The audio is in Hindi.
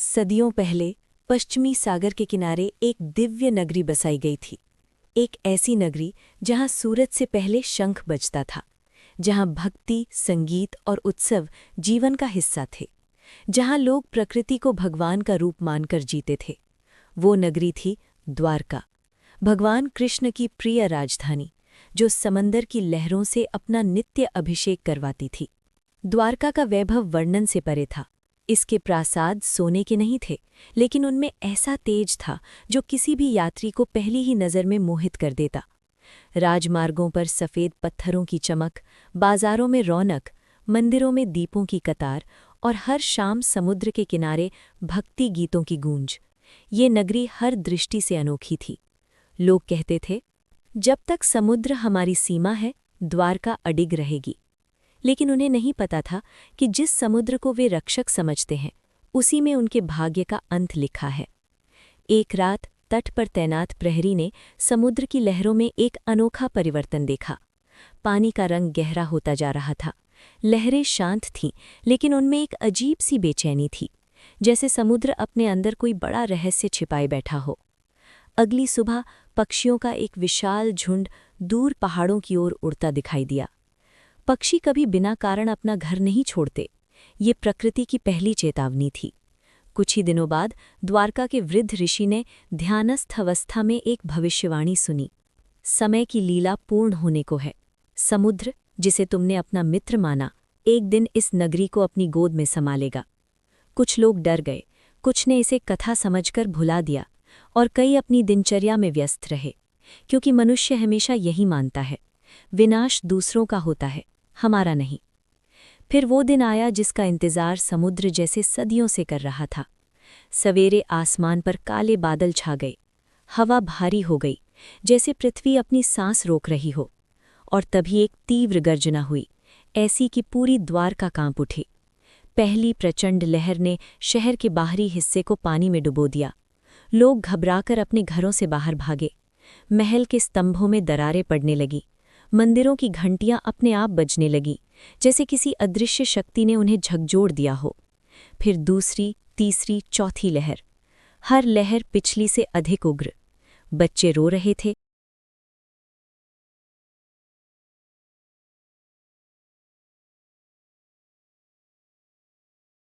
सदियों पहले पश्चिमी सागर के किनारे एक दिव्य नगरी बसाई गई थी। एक ऐसी नगरी जहां सूरज से पहले शंख बजता था, जहां भक्ति, संगीत और उत्सव जीवन का हिस्सा थे, जहां लोग प्रकृति को भगवान का रूप मानकर जीते थे। वो नगरी थी द्वारका, भगवान कृष्ण की प्रिय राजधानी, जो समंदर की लहरों से अपना नित्य अभिषेक करवाती थी। द्वारका का वैभव वर्णन से परे था। इसके प्रासाद सोने के नहीं थे, लेकिन उनमें ऐसा तेज था जो किसी भी यात्री को पहली ही नज़र में मोहित कर देता। राजमार्गों पर सफ़ेद पत्थरों की चमक, बाजारों में रौनक, मंदिरों में दीपों की कतार और हर शाम समुद्र के किनारे भक्ति गीतों की गूंज। ये नगरी हर दृष्टि से अनोखी थी। लोग कहते थे, जब तक समुद्र हमारी सीमा है, द्वारका अडिग रहेगी। लेकिन उन्हें नहीं पता था कि जिस समुद्र को वे रक्षक समझते हैं, उसी में उनके भाग्य का अंत लिखा है। एक रात तट पर तैनात प्रहरी ने समुद्र की लहरों में एक अनोखा परिवर्तन देखा। पानी का रंग गहरा होता जा रहा था। लहरें शांत थीं, लेकिन उनमें एक अजीब सी बेचैनी थी, जैसे समुद्र अपने अंदर कोई बड़ा रहस्य छिपाए बैठा हो। अगली सुबह पक्षियों का एक विशाल झुंड दूर पहाड़ों की ओर उड़ता दिखाई दिया। पक्षी कभी बिना कारण अपना घर नहीं छोड़ते। ये प्रकृति की पहली चेतावनी थी। कुछ ही दिनों बाद द्वारका के वृद्ध ऋषि ने ध्यानस्थ अवस्था में एक भविष्यवाणी सुनी। समय की लीला पूर्ण होने को है। समुद्र, जिसे तुमने अपना मित्र माना, एक दिन इस नगरी को अपनी गोद में संभालेगा। कुछ लोग डर गए, कुछ ने इसे कथा समझकर भुला दिया, और कई अपनी दिनचर्या में व्यस्त रहे, क्योंकि मनुष्य हमेशा यही मानता है, विनाश दूसरों का होता है, हमारा नहीं। फिर वो दिन आया जिसका इंतजार समुद्र जैसे सदियों से कर रहा था। सवेरे आसमान पर काले बादल छा गए, हवा भारी हो गई, जैसे पृथ्वी अपनी सांस रोक रही हो। और तभी एक तीव्र गर्जना हुई, ऐसी कि पूरी द्वारका कांप उठी। पहली प्रचंड लहर ने शहर के बाहरी हिस्से को पानी में डुबो दिया। लोग घबराकर अपने घरों से बाहर भागे। महल के स्तंभों में दरारें पड़ने लगी। मंदिरों की घंटियां अपने आप बजने लगी, जैसे किसी अदृश्य शक्ति ने उन्हें झकझोर दिया हो। फिर दूसरी, तीसरी, चौथी लहर। हर लहर पिछली से अधिक उग्र। बच्चे रो रहे थे,